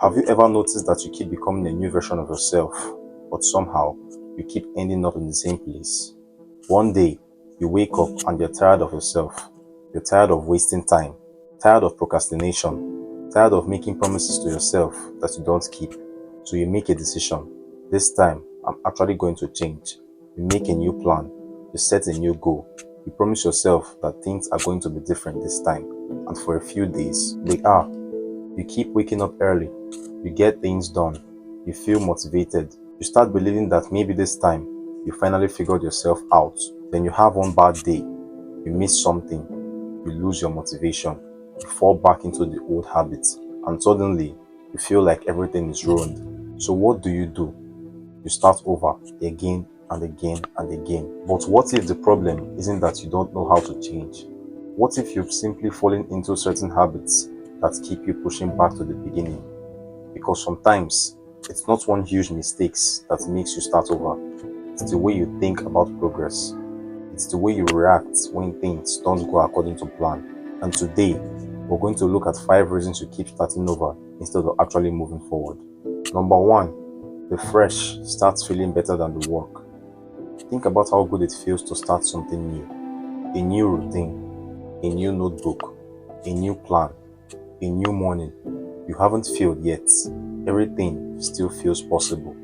Have you ever noticed that you keep becoming a new version of yourself, but somehow you keep ending up in the same place? One day, you wake up and you're tired of yourself. You're tired of wasting time, tired of procrastination, tired of making promises to yourself that you don't keep. So you make a decision. This time, I'm actually going to change. You make a new plan. You set a new goal. You promise yourself that things are going to be different this time. And for a few days, they are. You keep waking up early. You get things done. You feel motivated. You start believing that maybe this time you finally figured yourself out. Then you have one bad day. You miss something. You lose your motivation. You fall back into the old habits. And suddenly, you feel like everything is ruined. So what do? You start over again and again and again. But what if the problem isn't that you don't know how to change? What if you've simply fallen into certain habits that keep you pushing back to the beginning? Because sometimes it's not one huge mistake that makes you start over. It's the way you think about progress. It's the way you react when things don't go according to plan. And today, we're going to look at 5 reasons you keep starting over instead of actually moving forward. Number 1, the fresh starts feeling better than the work. Think about how good it feels to start something new. A new routine, a new notebook, a new plan, a new morning. You haven't failed yet. Everything still feels possible.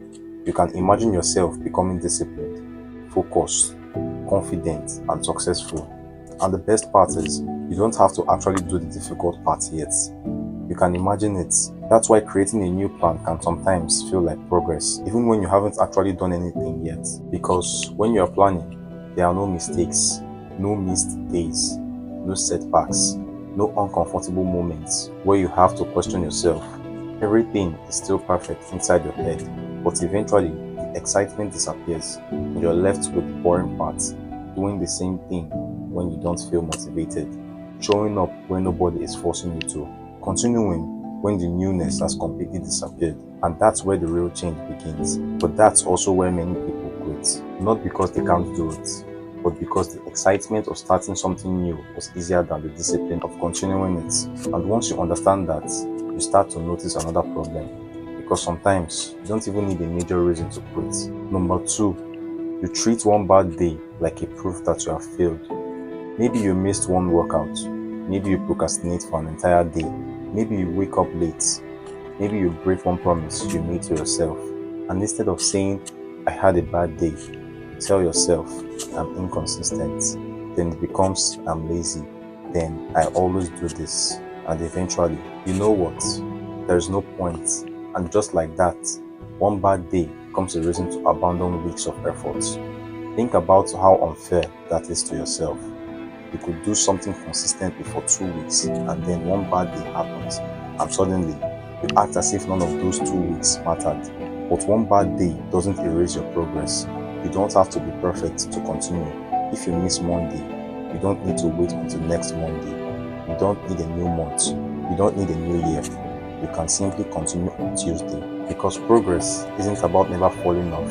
You can imagine yourself becoming disciplined, focused, confident, and successful. And the best part is, you don't have to actually do the difficult part yet. You can imagine it. That's why creating a new plan can sometimes feel like progress, even when you haven't actually done anything yet. Because when you are planning, there are no mistakes, no missed days, no setbacks, no uncomfortable moments where you have to question yourself. Everything is still perfect inside your head, but eventually the excitement disappears and you're left with the boring parts, doing the same thing when you don't feel motivated, showing up when nobody is forcing you to, continuing when the newness has completely disappeared. And that's where the real change begins. But that's also where many people quit, not because they can't do it, but because the excitement of starting something new was easier than the discipline of continuing it. And once you understand that, you start to notice another problem, because sometimes you don't even need a major reason to quit. Number 2, you treat one bad day like a proof that you have failed. Maybe you missed one workout, maybe you procrastinate for an entire day, maybe you wake up late, maybe you break one promise you made to yourself. And instead of saying, I had a bad day, you tell yourself, I'm inconsistent. Then it becomes, I'm lazy. Then I always do this. And eventually, you know what? There's no point. And just like that, one bad day becomes a reason to abandon weeks of effort. Think about how unfair that is to yourself. You could do something consistently for 2 weeks, and then one bad day happens, and suddenly you act as if none of those 2 weeks mattered. But one bad day doesn't erase your progress. You don't have to be perfect to continue. If you miss Monday, you don't need to wait until next Monday. You don't need a new month. You don't need a new year. You can simply continue on Tuesday. Because progress isn't about never falling off.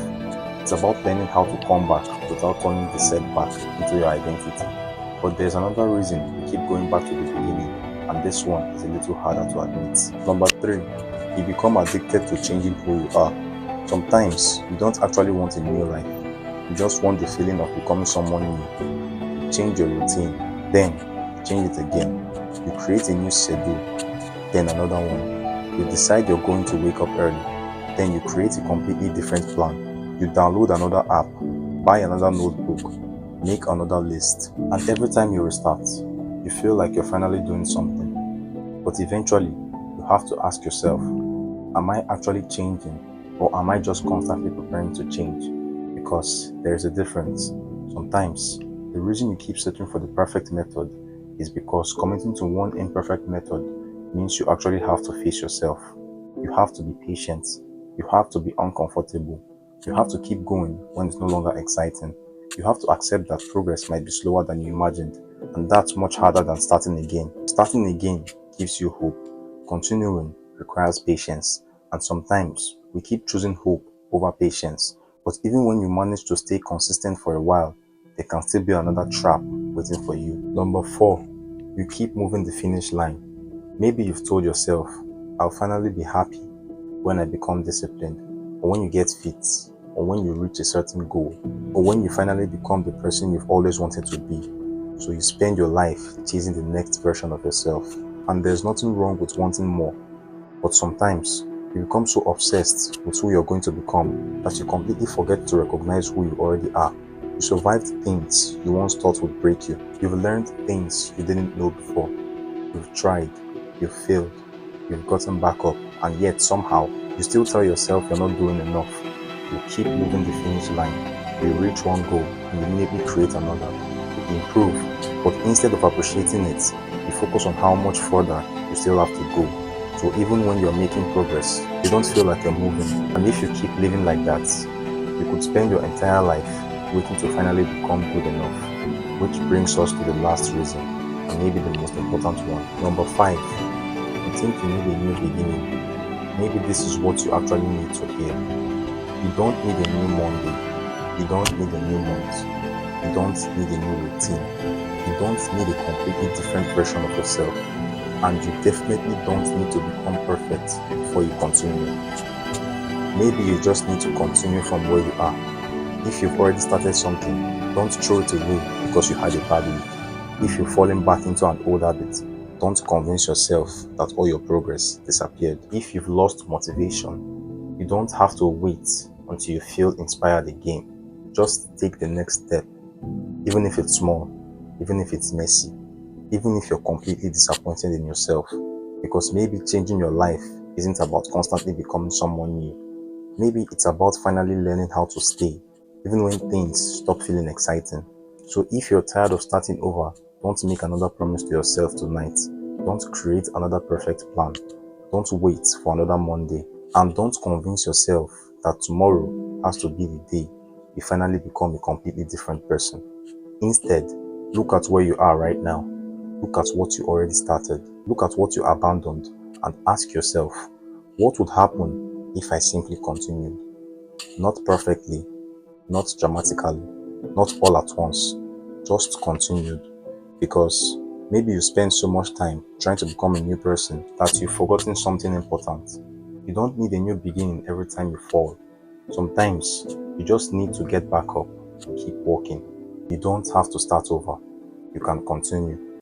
It's about learning how to come back without turning the setback into your identity. But there's another reason you keep going back to the beginning, and this one is a little harder to admit. Number 3, you become addicted to changing who you are. Sometimes you don't actually want a new life. You just want the feeling of becoming someone new. You change your routine, then you change it again. You create a new schedule, then another one. You decide you're going to wake up early, then you create a completely different plan. You download another app, buy another notebook, make another list, and every time you restart, you feel like you're finally doing something. But eventually, you have to ask yourself, am I actually changing, or am I just constantly preparing to change? Because there is a difference. Sometimes, the reason you keep searching for the perfect method is because committing to one imperfect method means you actually have to face yourself. You have to be patient. You have to be uncomfortable. You have to keep going when it's no longer exciting. You have to accept that progress might be slower than you imagined, and that's much harder than starting again. Starting again gives you hope. Continuing requires patience, and sometimes we keep choosing hope over patience. But even when you manage to stay consistent for a while, there can still be another trap waiting for you. Number 4, you keep moving the finish line. Maybe you've told yourself, I'll finally be happy when I become disciplined, or when you get fit, or when you reach a certain goal, or when you finally become the person you've always wanted to be. So you spend your life chasing the next version of yourself. And there's nothing wrong with wanting more. But sometimes you become so obsessed with who you're going to become that you completely forget to recognize who you already are. You survived things you once thought would break you. You've learned things you didn't know before. You've tried, you've failed, you've gotten back up, and yet somehow you still tell yourself you're not doing enough. You keep moving the finish line. You reach one goal and you immediately create another. You improve, but instead of appreciating it, you focus on how much further you still have to go. So even when you're making progress, you don't feel like you're moving. And if you keep living like that, you could spend your entire life waiting to finally become good enough. Which brings us to the last reason, and maybe the most important one. Number 5, you think you need a new beginning. Maybe this is what you actually need to hear. You don't need a new Monday. You don't need a new month. You don't need a new routine. You don't need a completely different version of yourself. And you definitely don't need to become perfect before you continue. Maybe you just need to continue from where you are. If you've already started something, don't throw it away because you had a bad week. If you're falling back into an old habit, don't convince yourself that all your progress disappeared. If you've lost motivation, you don't have to wait until you feel inspired again. Just take the next step, even if it's small, even if it's messy, even if you're completely disappointed in yourself. Because maybe changing your life isn't about constantly becoming someone new. Maybe it's about finally learning how to stay, even when things stop feeling exciting. So if you're tired of starting over, don't make another promise to yourself tonight. Don't create another perfect plan. Don't wait for another Monday. And don't convince yourself that tomorrow has to be the day you finally become a completely different person. Instead, look at where you are right now. Look at what you already started. Look at what you abandoned and ask yourself, what would happen if I simply continued? Not perfectly, not dramatically, not all at once, just continued. Because maybe you spend so much time trying to become a new person that you've forgotten something important. You don't need a new beginning every time you fall. Sometimes you just need to get back up and keep walking. You don't have to start over. You can continue.